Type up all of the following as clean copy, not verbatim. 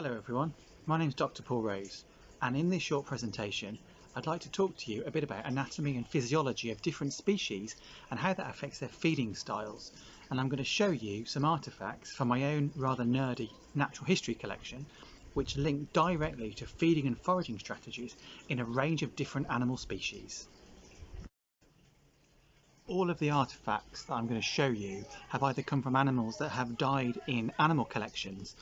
Hello everyone, my name is Dr. Paul Rose, and in this short presentation I'd like to talk to you a bit about anatomy and physiology of different species and how that affects their feeding styles. And I'm going to show you some artefacts from my own rather nerdy natural history collection which link directly to feeding and foraging strategies in a range of different animal species. All of the artefacts that I'm going to show you have either come from animals that have died in animal collections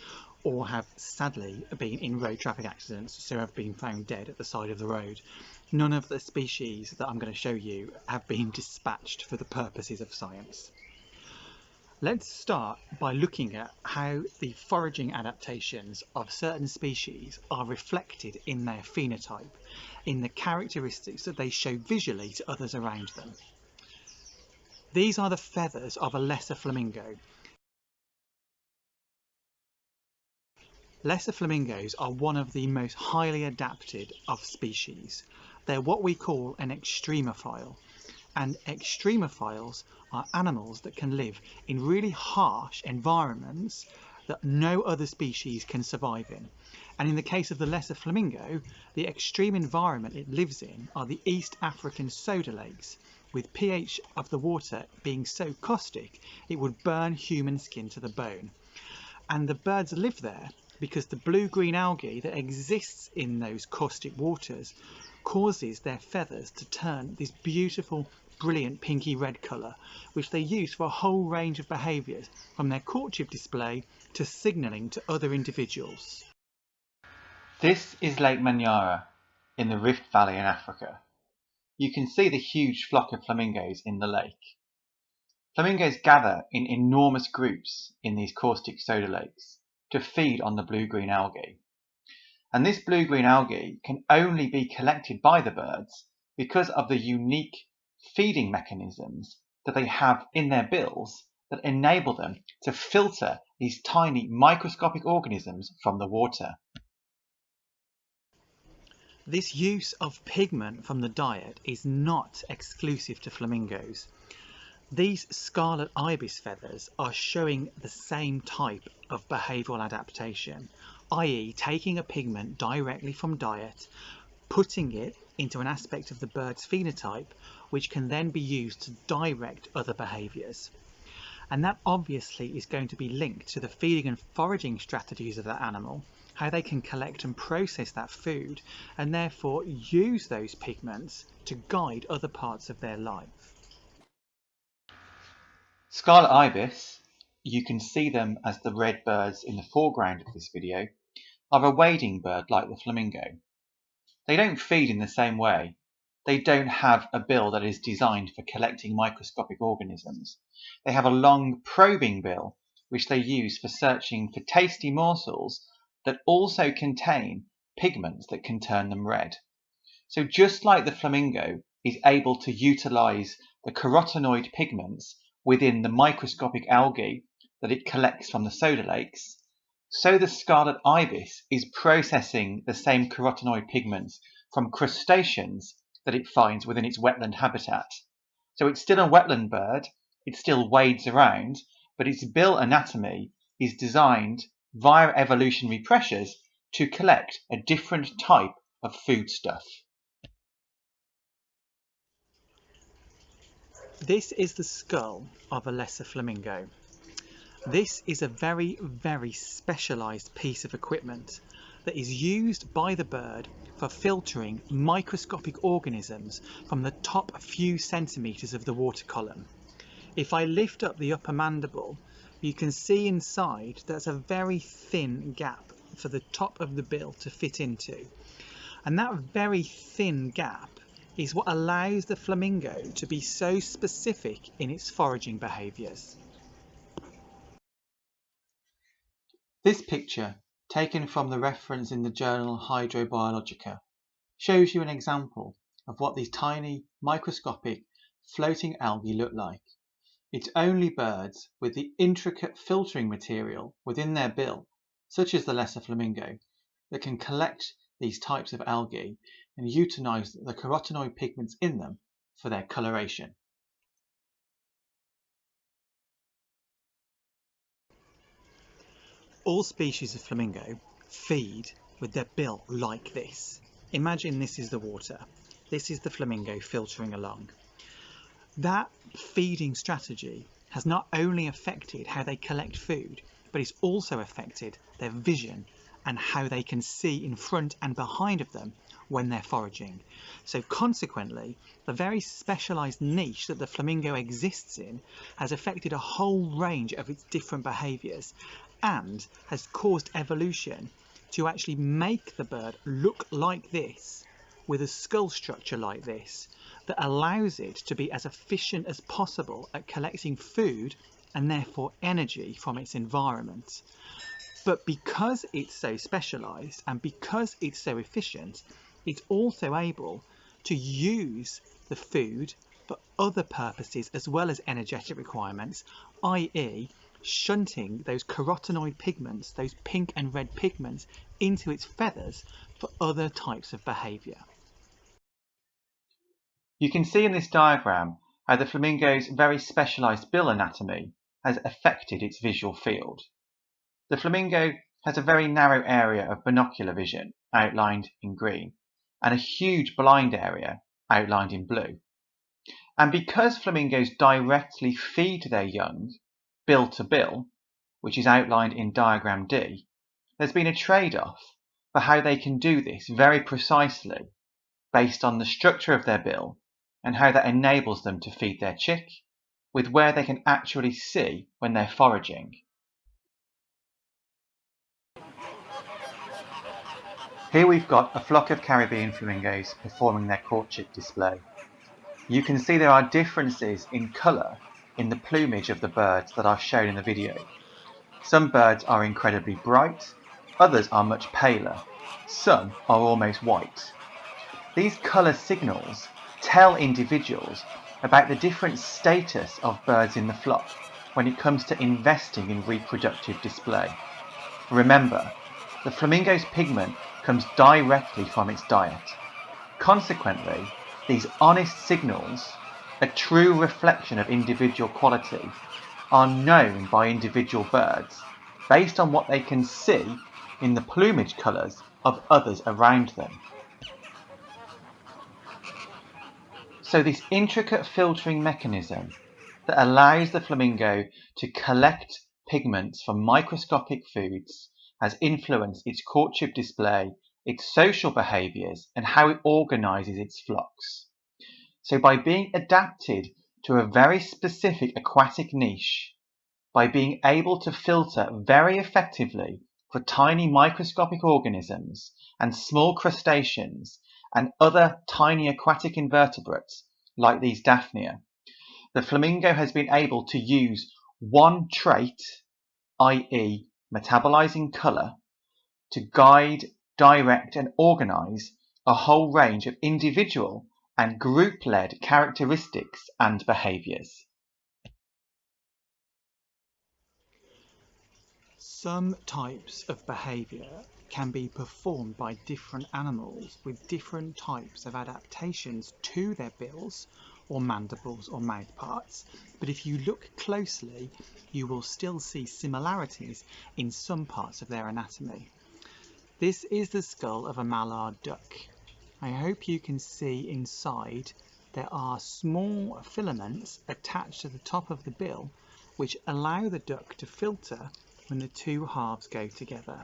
or have sadly been in road traffic accidents, so have been found dead at the side of the road. None of the species that I'm going to show you have been dispatched for the purposes of science. Let's start by looking at how the foraging adaptations of certain species are reflected in their phenotype, in the characteristics that they show visually to others around them. These are the feathers of a lesser flamingo. Lesser flamingos are one of the most highly adapted of species. They're what we call an extremophile, and extremophiles are animals that can live in really harsh environments that no other species can survive in. And in the case of the lesser flamingo, the extreme environment it lives in are the East African soda lakes, with pH of the water being so caustic it would burn human skin to the bone. And the birds live there because the blue-green algae that exists in those caustic waters causes their feathers to turn this beautiful, brilliant pinky red colour, which they use for a whole range of behaviours, from their courtship display to signalling to other individuals. This is Lake Manyara in the Rift Valley in Africa. You can see the huge flock of flamingos in the lake. Flamingos gather in enormous groups in these caustic soda lakes to feed on the blue-green algae. And this blue-green algae can only be collected by the birds because of the unique feeding mechanisms that they have in their bills that enable them to filter these tiny microscopic organisms from the water. This use of pigment from the diet is not exclusive to flamingos. These Scarlet Ibis feathers are showing the same type of behavioural adaptation, i.e. taking a pigment directly from diet, putting it into an aspect of the bird's phenotype, which can then be used to direct other behaviours. And that obviously is going to be linked to the feeding and foraging strategies of that animal, how they can collect and process that food, and therefore use those pigments to guide other parts of their life. Scarlet Ibis, you can see them as the red birds in the foreground of this video, are a wading bird like the flamingo. They don't feed in the same way. They don't have a bill that is designed for collecting microscopic organisms. They have a long probing bill which they use for searching for tasty morsels that also contain pigments that can turn them red. So just like the flamingo is able to utilize the carotenoid pigments within the microscopic algae that it collects from the soda lakes, so the Scarlet Ibis is processing the same carotenoid pigments from crustaceans that it finds within its wetland habitat. So it's still a wetland bird, it still wades around, but its bill anatomy is designed via evolutionary pressures to collect a different type of foodstuff. This is the skull of a lesser flamingo. This is a very, very specialised piece of equipment that is used by the bird for filtering microscopic organisms from the top few centimetres of the water column. If I lift up the upper mandible, you can see inside there's a very thin gap for the top of the bill to fit into. And that very thin gap is what allows the flamingo to be so specific in its foraging behaviours. This picture, taken from the reference in the journal Hydrobiologica, shows you an example of what these tiny, microscopic, floating algae look like. It's only birds with the intricate filtering material within their bill, such as the lesser flamingo, that can collect these types of algae and utilize the carotenoid pigments in them for their coloration. All species of flamingo feed with their bill like this. Imagine this is the water. This is the flamingo filtering along. That feeding strategy has not only affected how they collect food, but it's also affected their vision and how they can see in front and behind of them when they're foraging. So consequently, the very specialised niche that the flamingo exists in has affected a whole range of its different behaviours and has caused evolution to actually make the bird look like this, with a skull structure like this, that allows it to be as efficient as possible at collecting food and therefore energy from its environment. But because it's so specialised and because it's so efficient, it's also able to use the food for other purposes as well as energetic requirements, i.e. shunting those carotenoid pigments, those pink and red pigments, into its feathers for other types of behaviour. You can see in this diagram how the flamingo's very specialised bill anatomy has affected its visual field. The flamingo has a very narrow area of binocular vision, outlined in green, and a huge blind area, outlined in blue. And because flamingos directly feed their young, bill to bill, which is outlined in diagram D, there's been a trade-off for how they can do this very precisely based on the structure of their bill and how that enables them to feed their chick, with where they can actually see when they're foraging. Here we've got a flock of Caribbean flamingos performing their courtship display. You can see there are differences in colour in the plumage of the birds that I've shown in the video. Some birds are incredibly bright, others are much paler, some are almost white. These colour signals tell individuals about the different status of birds in the flock when it comes to investing in reproductive display. Remember, the flamingo's pigment comes directly from its diet. Consequently, these honest signals, a true reflection of individual quality, are known by individual birds based on what they can see in the plumage colours of others around them. So this intricate filtering mechanism that allows the flamingo to collect pigments from microscopic foods has influenced its courtship display, its social behaviours, and how it organises its flocks. So by being adapted to a very specific aquatic niche, by being able to filter very effectively for tiny microscopic organisms and small crustaceans and other tiny aquatic invertebrates like these Daphnia, the flamingo has been able to use one trait, i.e. metabolizing colour, to guide, direct and organise a whole range of individual and group-led characteristics and behaviours. Some types of behaviour can be performed by different animals with different types of adaptations to their bills or mandibles or mouth parts, but if you look closely you will still see similarities in some parts of their anatomy. This is the skull of a mallard duck. I hope you can see inside there are small filaments attached to the top of the bill which allow the duck to filter when the two halves go together.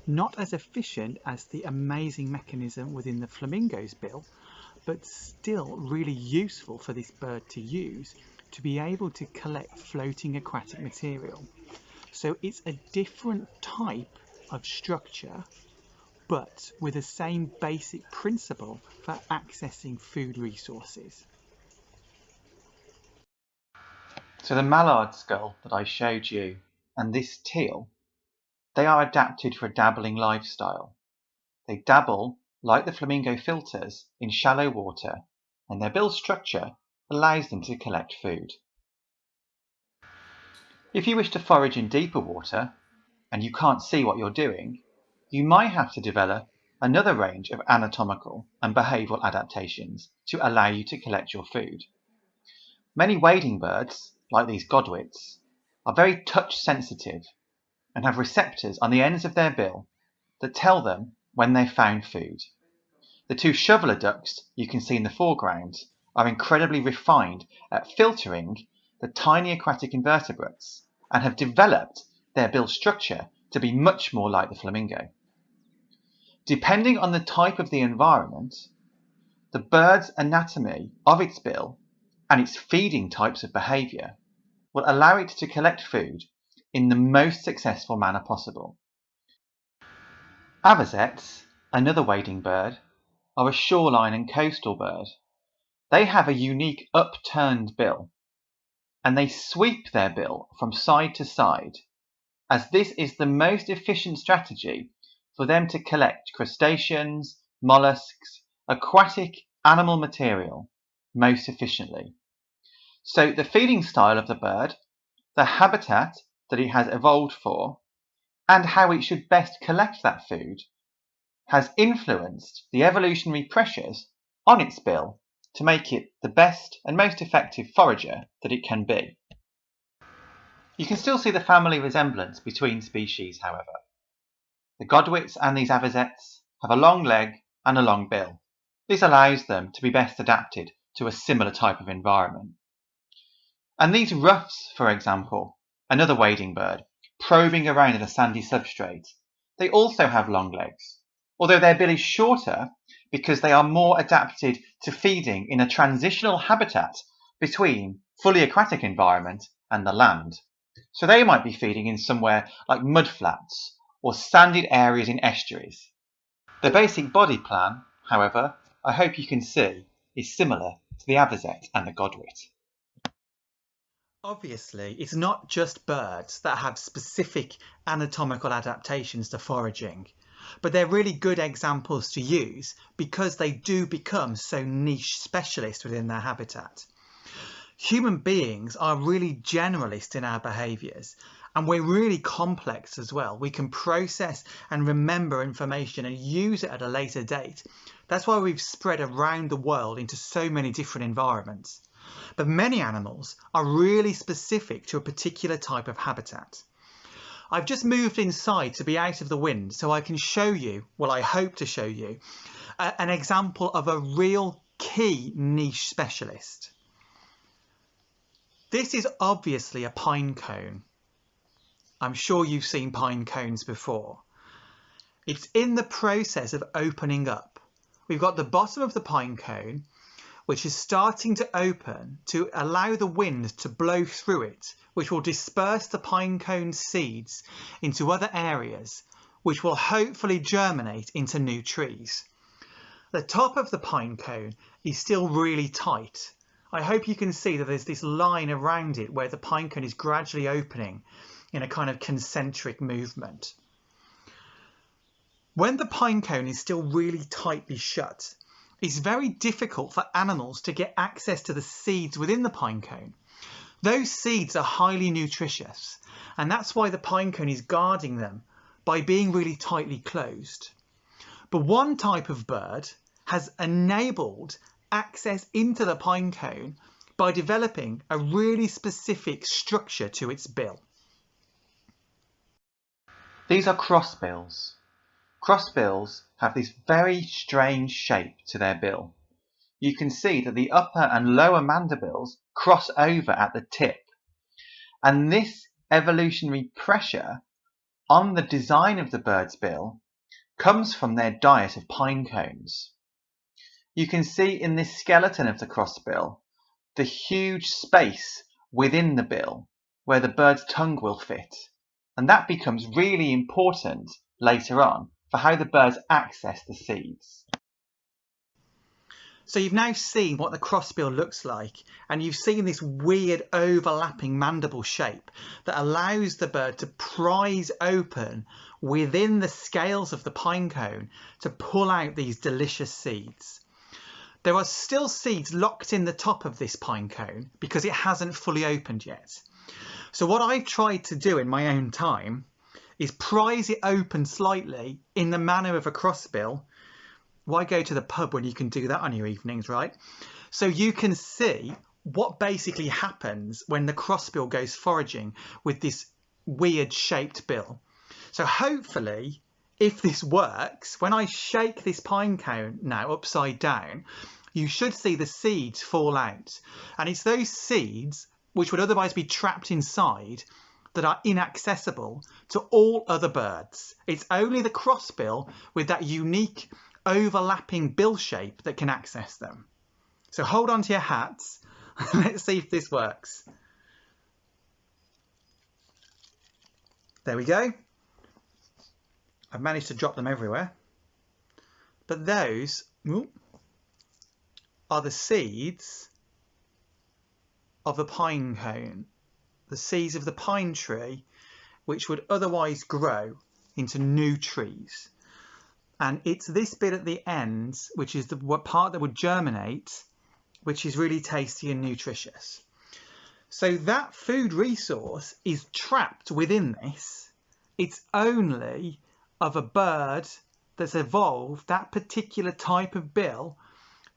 Not as efficient as the amazing mechanism within the flamingo's bill, but still really useful for this bird to use to be able to collect floating aquatic material. So it's a different type of structure, but with the same basic principle for accessing food resources. So the mallard skull that I showed you and this teal, they are adapted for a dabbling lifestyle. They dabble, like the flamingo filters, in shallow water, and their bill structure allows them to collect food. If you wish to forage in deeper water, and you can't see what you're doing, you might have to develop another range of anatomical and behavioural adaptations to allow you to collect your food. Many wading birds, like these godwits, are very touch sensitive and have receptors on the ends of their bill that tell them when they've found food. The two shoveler ducks you can see in the foreground are incredibly refined at filtering the tiny aquatic invertebrates and have developed their bill structure to be much more like the flamingo. Depending on the type of the environment, the bird's anatomy of its bill and its feeding types of behaviour will allow it to collect food in the most successful manner possible. Avocets, another wading bird, are a shoreline and coastal bird. They have a unique upturned bill, and they sweep their bill from side to side, as this is the most efficient strategy for them to collect crustaceans, mollusks, aquatic animal material most efficiently. So the feeding style of the bird, the habitat that it has evolved for, and how it should best collect that food has influenced the evolutionary pressures on its bill to make it the best and most effective forager that it can be. You can still see the family resemblance between species, however. The godwits and these avocets have a long leg and a long bill. This allows them to be best adapted to a similar type of environment. And these ruffs, for example, another wading bird, probing around in a sandy substrate, they also have long legs, although their bill is shorter because they are more adapted to feeding in a transitional habitat between fully aquatic environment and the land. So they might be feeding in somewhere like mudflats or sanded areas in estuaries. The basic body plan, however, I hope you can see, is similar to the avocet and the godwit. Obviously, it's not just birds that have specific anatomical adaptations to foraging, but they're really good examples to use because they do become so niche specialists within their habitat. Human beings are really generalist in our behaviours, and we're really complex as well. We can process and remember information and use it at a later date. That's why we've spread around the world into so many different environments. But many animals are really specific to a particular type of habitat. I've just moved inside to be out of the wind so I can show you, well, I hope to show you, an example of a real key niche specialist. This is obviously a pine cone. I'm sure you've seen pine cones before. It's in the process of opening up. We've got the bottom of the pine cone, which is starting to open to allow the wind to blow through it, which will disperse the pine cone seeds into other areas, which will hopefully germinate into new trees. The top of the pine cone is still really tight. I hope you can see that there's this line around it where the pine cone is gradually opening in a kind of concentric movement. When the pine cone is still really tightly shut, it's very difficult for animals to get access to the seeds within the pine cone. Those seeds are highly nutritious, and that's why the pine cone is guarding them by being really tightly closed. But one type of bird has enabled access into the pine cone by developing a really specific structure to its bill. These are crossbills. Crossbills have this very strange shape to their bill. You can see that the upper and lower mandibles cross over at the tip. And this evolutionary pressure on the design of the bird's bill comes from their diet of pine cones. You can see in this skeleton of the crossbill the huge space within the bill where the bird's tongue will fit. And that becomes really important later on for how the birds access the seeds. So you've now seen what the crossbill looks like, and you've seen this weird overlapping mandible shape that allows the bird to prise open within the scales of the pine cone to pull out these delicious seeds. There are still seeds locked in the top of this pine cone because it hasn't fully opened yet. So what I've tried to do in my own time is prise it open slightly in the manner of a crossbill. Why go to the pub when you can do that on your evenings, right? So you can see what basically happens when the crossbill goes foraging with this weird shaped bill. So hopefully if this works, when I shake this pine cone now upside down, you should see the seeds fall out. And it's those seeds which would otherwise be trapped inside that are inaccessible to all other birds. It's only the crossbill with that unique overlapping bill shape that can access them. So hold on to your hats. Let's see if this works. There we go. I've managed to drop them everywhere. But those are the seeds of the pine cone, the seeds of the pine tree, which would otherwise grow into new trees. And it's this bit at the end, which is the part that would germinate, which is really tasty and nutritious. So that food resource is trapped within this. It's only of a bird that's evolved that particular type of bill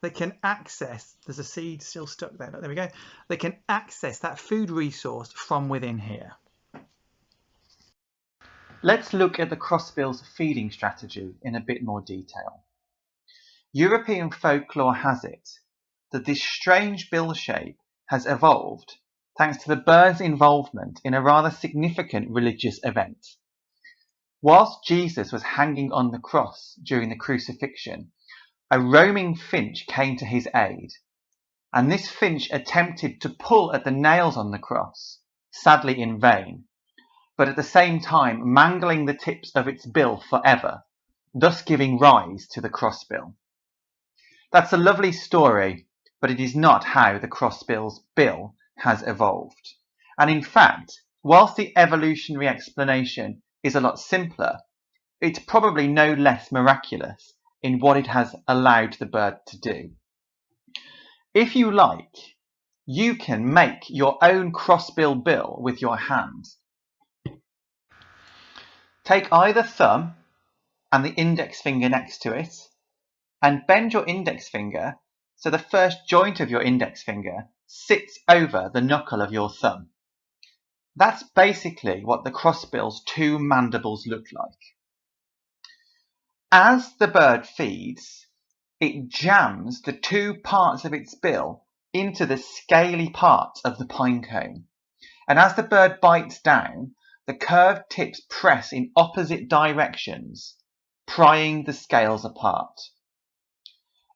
that can access, there's a seed still stuck there, there we go, they can access that food resource from within here. Let's look at the crossbill's feeding strategy in a bit more detail. European folklore has it that this strange bill shape has evolved thanks to the bird's involvement in a rather significant religious event. Whilst Jesus was hanging on the cross during the crucifixion, a roaming finch came to his aid, and this finch attempted to pull at the nails on the cross, sadly in vain, but at the same time mangling the tips of its bill forever, thus giving rise to the crossbill. That's a lovely story, but it is not how the crossbill's bill has evolved. And in fact, whilst the evolutionary explanation is a lot simpler, it's probably no less miraculous in what it has allowed the bird to do. If you like, you can make your own crossbill bill with your hands. Take either thumb and the index finger next to it, and bend your index finger so the first joint of your index finger sits over the knuckle of your thumb. That's basically what the crossbill's two mandibles look like. As the bird feeds, it jams the two parts of its bill into the scaly parts of the pine cone. And as the bird bites down, the curved tips press in opposite directions, prying the scales apart.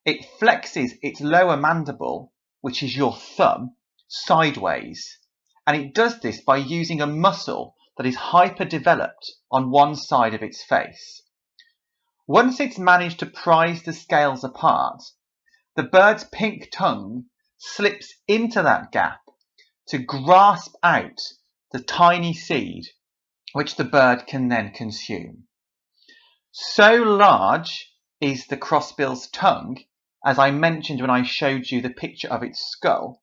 It flexes its lower mandible, which is your thumb, sideways, and it does this by using a muscle that is hyperdeveloped on one side of its face. Once it's managed to prise the scales apart, the bird's pink tongue slips into that gap to grasp out the tiny seed, which the bird can then consume. So large is the crossbill's tongue, as I mentioned when I showed you the picture of its skull,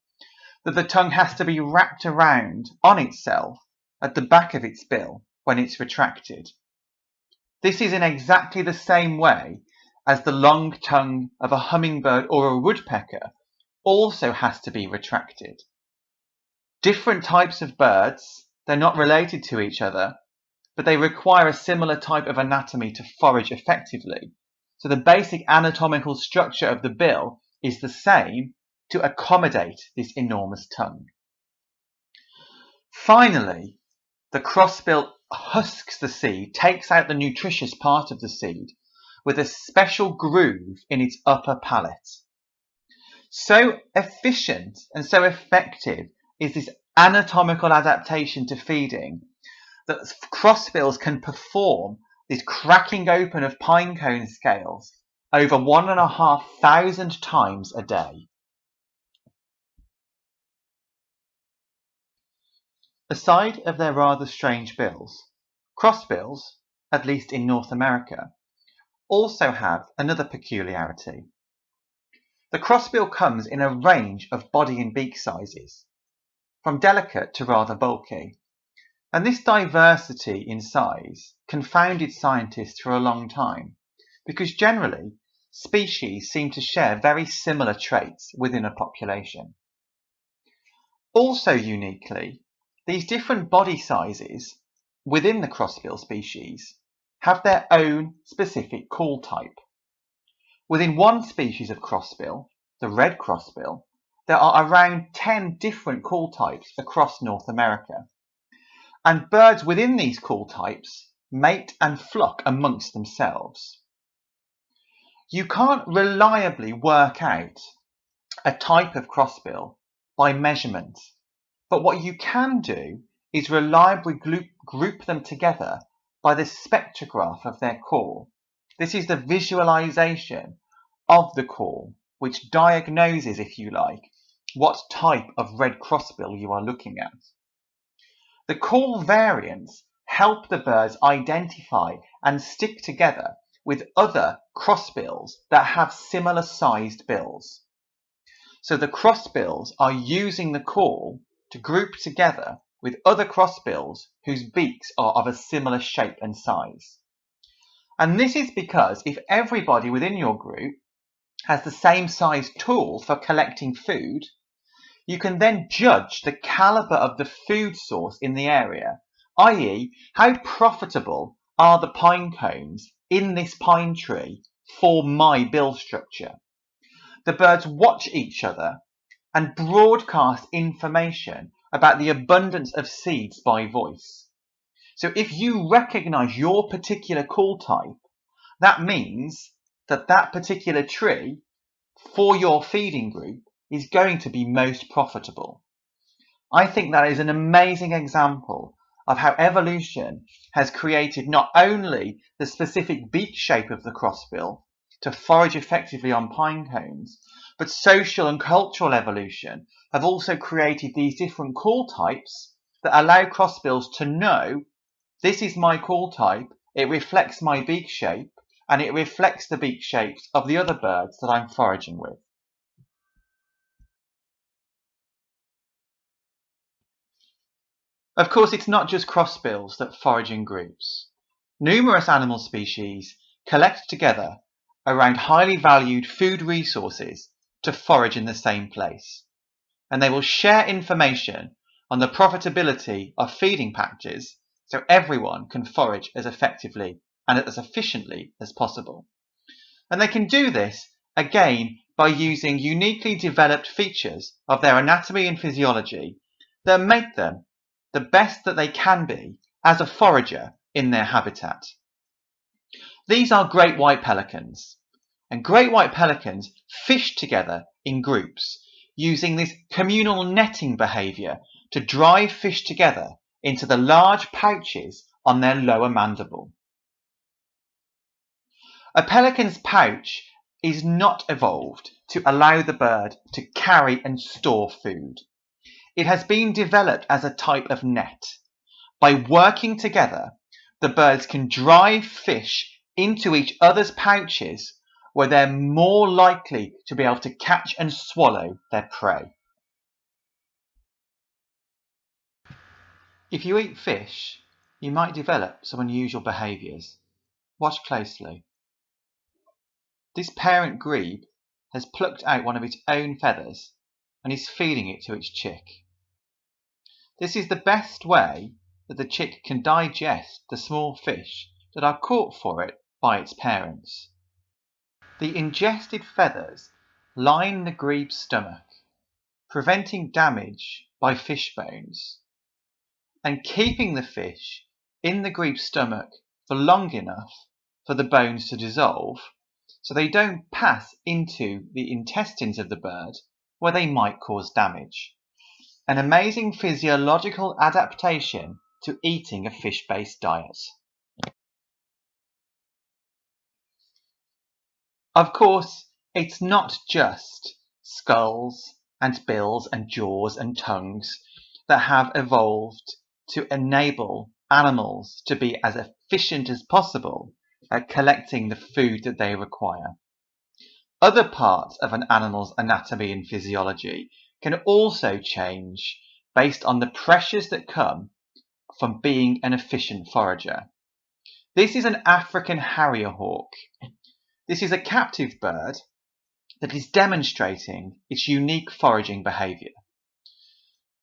that the tongue has to be wrapped around on itself at the back of its bill when it's retracted. This is in exactly the same way as the long tongue of a hummingbird or a woodpecker also has to be retracted. Different types of birds, they're not related to each other, but they require a similar type of anatomy to forage effectively. So the basic anatomical structure of the bill is the same to accommodate this enormous tongue. Finally, the crossbill husks the seed, takes out the nutritious part of the seed with a special groove in its upper palate. So efficient and so effective is this anatomical adaptation to feeding that crossbills can perform this cracking open of pine cone scales over 1,500 times a day. Aside of their rather strange bills, crossbills, at least in North America, also have another peculiarity. The crossbill comes in a range of body and beak sizes, from delicate to rather bulky, and this diversity in size confounded scientists for a long time, because generally species seem to share very similar traits within a population. Also uniquely, these different body sizes within the crossbill species have their own specific call type. Within one species of crossbill, the red crossbill, there are around 10 different call types across North America. And birds within these call types mate and flock amongst themselves. You can't reliably work out a type of crossbill by measurement, but what you can do is reliably group them together by the spectrograph of their call. This is the visualization of the call, which diagnoses, if you like, what type of red crossbill you are looking at. The call variants help the birds identify and stick together with other crossbills that have similar sized bills. So the crossbills are using the call to group together with other crossbills whose beaks are of a similar shape and size. And this is because if everybody within your group has the same size tool for collecting food, you can then judge the caliber of the food source in the area, i.e., how profitable are the pine cones in this pine tree for my bill structure. The birds watch each other and broadcast information about the abundance of seeds by voice. So if you recognize your particular call type, that means that that particular tree for your feeding group is going to be most profitable. I think that is an amazing example of how evolution has created not only the specific beak shape of the crossbill to forage effectively on pine cones, but social and cultural evolution have also created these different call types that allow crossbills to know this is my call type, it reflects my beak shape, and it reflects the beak shapes of the other birds that I'm foraging with. Of course, it's not just crossbills that forage in groups. Numerous animal species collect together around highly valued food resources to forage in the same place, and they will share information on the profitability of feeding patches so everyone can forage as effectively and as efficiently as possible. And they can do this, again, by using uniquely developed features of their anatomy and physiology that make them the best that they can be as a forager in their habitat. These are great white pelicans, and great white pelicans fish together in groups using this communal netting behaviour to drive fish together into the large pouches on their lower mandible. A pelican's pouch is not evolved to allow the bird to carry and store food. It has been developed as a type of net. By working together, the birds can drive fish into each other's pouches where they're more likely to be able to catch and swallow their prey. If you eat fish, you might develop some unusual behaviours. Watch closely. This parent grebe has plucked out one of its own feathers and is feeding it to its chick. This is the best way that the chick can digest the small fish that are caught for it by its parents. The ingested feathers line the grebe's stomach, preventing damage by fish bones, and keeping the fish in the grebe's stomach for long enough for the bones to dissolve, so they don't pass into the intestines of the bird where they might cause damage. An amazing physiological adaptation to eating a fish-based diet. Of course, it's not just skulls and bills and jaws and tongues that have evolved to enable animals to be as efficient as possible at collecting the food that they require. Other parts of an animal's anatomy and physiology can also change based on the pressures that come from being an efficient forager. This is an African harrier hawk. This is a captive bird that is demonstrating its unique foraging behaviour.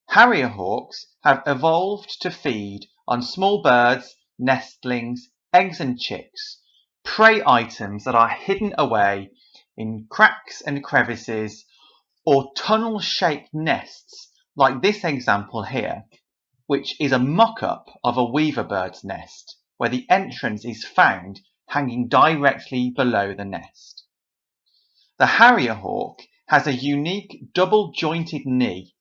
Harrier hawks have evolved to feed on small birds, nestlings, eggs and chicks, prey items that are hidden away in cracks and crevices, or tunnel-shaped nests like this example here, which is a mock-up of a weaver bird's nest, where the entrance is found hanging directly below the nest. The harrier hawk has a unique double-jointed knee,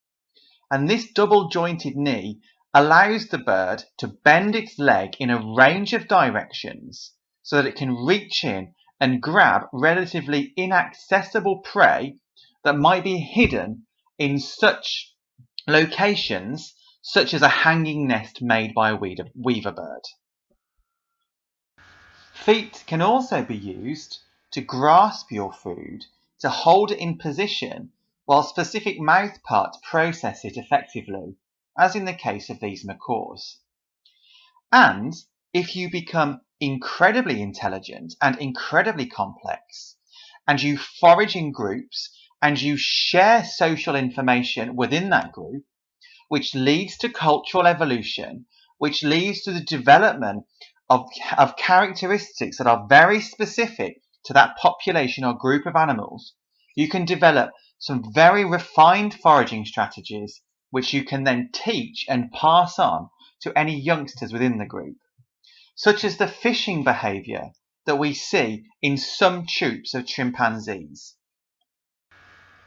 and this double-jointed knee allows the bird to bend its leg in a range of directions so that it can reach in and grab relatively inaccessible prey that might be hidden in such locations such as a hanging nest made by a weaver bird. Feet can also be used to grasp your food, to hold it in position while specific mouth parts process it effectively, as in the case of these macaws. And if you become incredibly intelligent and incredibly complex, and you forage in groups and you share social information within that group, which leads to cultural evolution, which leads to the development of characteristics that are very specific to that population or group of animals, you can develop some very refined foraging strategies which you can then teach and pass on to any youngsters within the group, such as the fishing behaviour that we see in some troops of chimpanzees.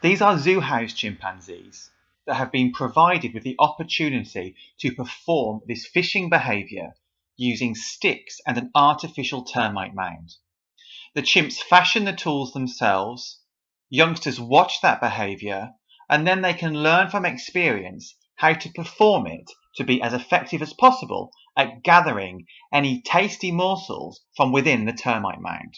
These are zoo house chimpanzees that have been provided with the opportunity to perform this fishing behaviour using sticks and an artificial termite mound. The chimps fashion the tools themselves, youngsters watch that behaviour, and then they can learn from experience how to perform it to be as effective as possible at gathering any tasty morsels from within the termite mound.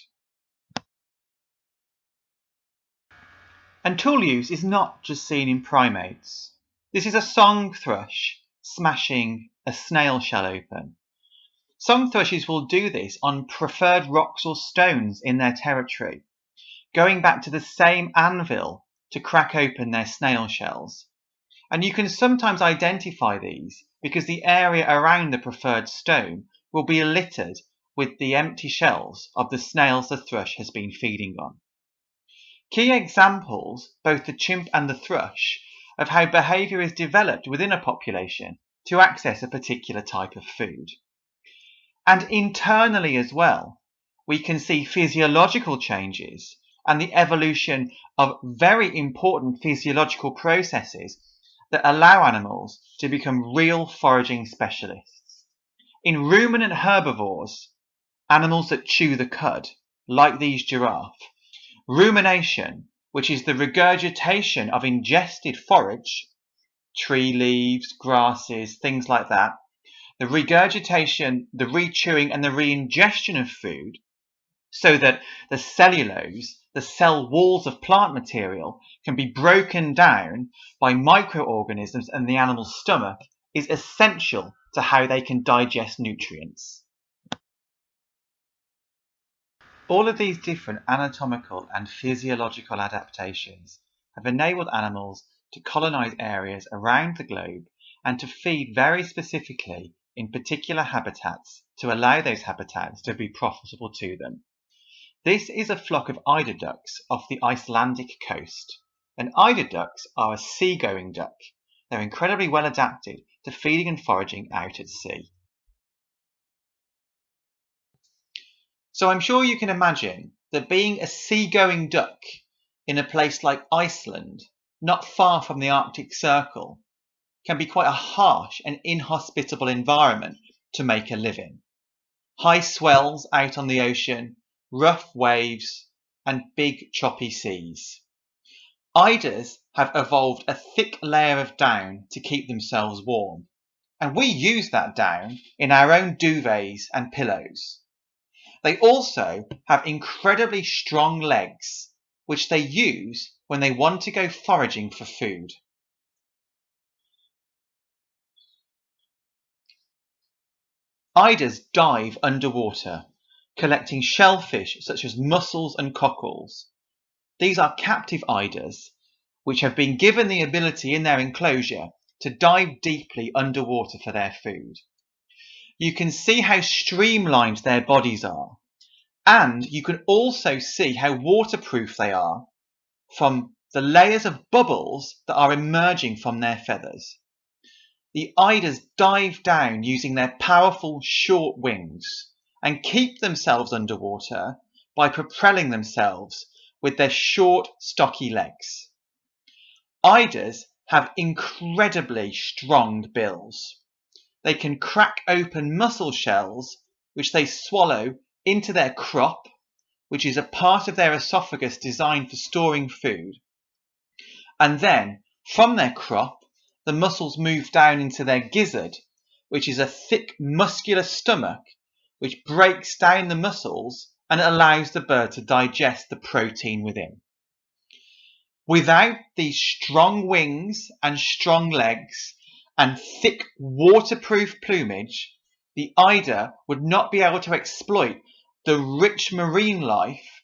And tool use is not just seen in primates. This is a song thrush smashing a snail shell open. Some thrushes will do this on preferred rocks or stones in their territory, going back to the same anvil to crack open their snail shells. And you can sometimes identify these because the area around the preferred stone will be littered with the empty shells of the snails the thrush has been feeding on. Key examples, both the chimp and the thrush, of how behaviour is developed within a population to access a particular type of food. And internally as well, we can see physiological changes and the evolution of very important physiological processes that allow animals to become real foraging specialists. In ruminant herbivores, animals that chew the cud, like these giraffe, rumination, which is the regurgitation of ingested forage, tree leaves, grasses, things like that, the regurgitation, the rechewing and the reingestion of food, so that the cellulose, the cell walls of plant material, can be broken down by microorganisms in the animal's stomach, is essential to how they can digest nutrients. All of these different anatomical and physiological adaptations have enabled animals to colonize areas around the globe and to feed very specifically in particular habitats to allow those habitats to be profitable to them. This is a flock of eider ducks off the Icelandic coast. And eider ducks are a seagoing duck. They're incredibly well adapted to feeding and foraging out at sea. So I'm sure you can imagine that being a seagoing duck in a place like Iceland, not far from the Arctic Circle, can be quite a harsh and inhospitable environment to make a living. High swells out on the ocean, rough waves, and big choppy seas. Eiders have evolved a thick layer of down to keep themselves warm, and we use that down in our own duvets and pillows. They also have incredibly strong legs, which they use when they want to go foraging for food. Eiders dive underwater, collecting shellfish such as mussels and cockles. These are captive eiders, which have been given the ability in their enclosure to dive deeply underwater for their food. you can see how streamlined their bodies are, and you can also see how waterproof they are from the layers of bubbles that are emerging from their feathers. The eiders dive down using their powerful short wings and keep themselves underwater by propelling themselves with their short, stocky legs. Eiders have incredibly strong bills. They can crack open mussel shells, which they swallow into their crop, which is a part of their esophagus designed for storing food. And then, from their crop, the mussels move down into their gizzard, which is a thick, muscular stomach, which breaks down the mussels and allows the bird to digest the protein within. Without these strong wings and strong legs and thick waterproof plumage, the eider would not be able to exploit the rich marine life,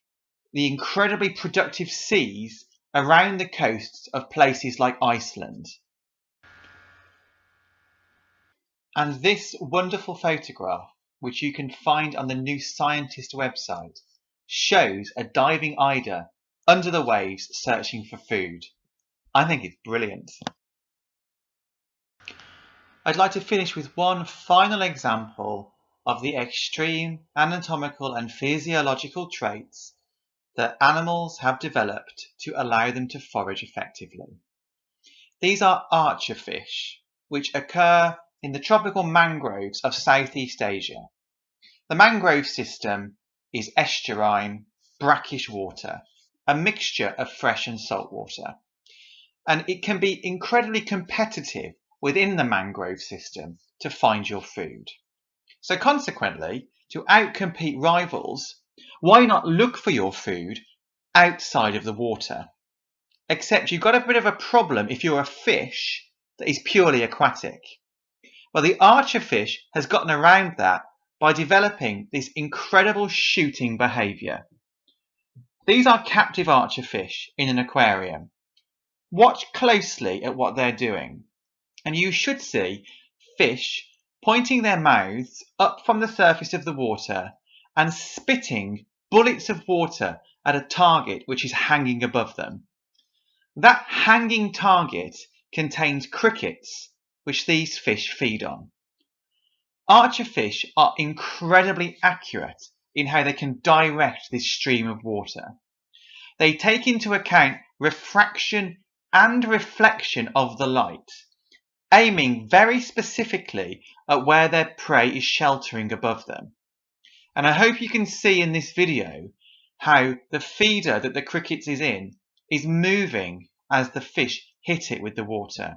the incredibly productive seas around the coasts of places like Iceland. And this wonderful photograph, which you can find on the New Scientist website, shows a diving eider under the waves searching for food. I think it's brilliant. I'd like to finish with one final example of the extreme anatomical and physiological traits that animals have developed to allow them to forage effectively. These are archer fish, which occur in the tropical mangroves of Southeast Asia. The mangrove system is estuarine, brackish water, a mixture of fresh and salt water. And it can be incredibly competitive within the mangrove system to find your food. So consequently, to outcompete rivals, why not look for your food outside of the water? Except you've got a bit of a problem if you're a fish that is purely aquatic. Well, the archer fish has gotten around that by developing this incredible shooting behaviour. These are captive archer fish in an aquarium. Watch closely at what they're doing, and you should see fish pointing their mouths up from the surface of the water and spitting bullets of water at a target which is hanging above them. That hanging target contains crickets, which these fish feed on. Archer fish are incredibly accurate in how they can direct this stream of water. They take into account refraction and reflection of the light, aiming very specifically at where their prey is sheltering above them. And I hope you can see in this video how the feeder that the crickets is in is moving as the fish hit it with the water.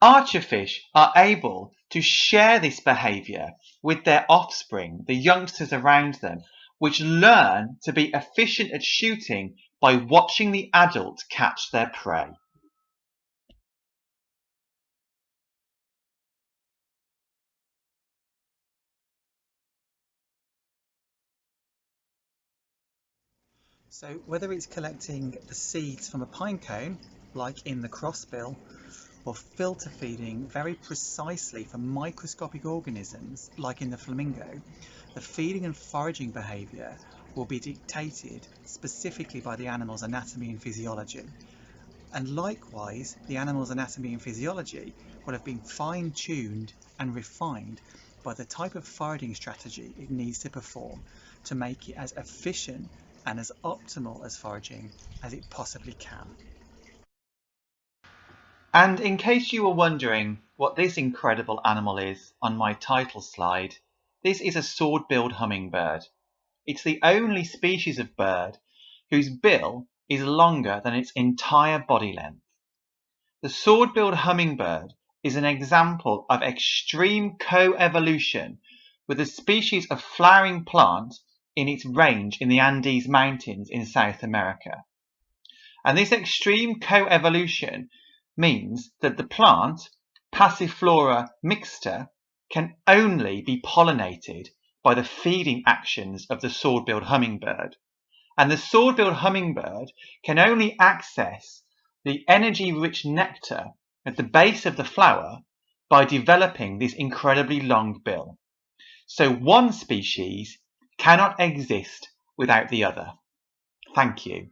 Archer fish are able to share this behaviour with their offspring, the youngsters around them, which learn to be efficient at shooting by watching the adult catch their prey. So whether it's collecting the seeds from a pine cone, like in the crossbill, or filter feeding very precisely for microscopic organisms, like in the flamingo, the feeding and foraging behaviour will be dictated specifically by the animal's anatomy and physiology. And likewise, the animal's anatomy and physiology will have been fine-tuned and refined by the type of foraging strategy it needs to perform to make it as efficient and as optimal as foraging as it possibly can. And in case you were wondering what this incredible animal is on my title slide, this is a sword-billed hummingbird. It's the only species of bird whose bill is longer than its entire body length. The sword-billed hummingbird is an example of extreme co-evolution with a species of flowering plant in its range in the Andes Mountains in South America. And this extreme co-evolution means that the plant, Passiflora mixta, can only be pollinated by the feeding actions of the sword-billed hummingbird. And the sword-billed hummingbird can only access the energy-rich nectar at the base of the flower by developing this incredibly long bill. So one species cannot exist without the other. Thank you.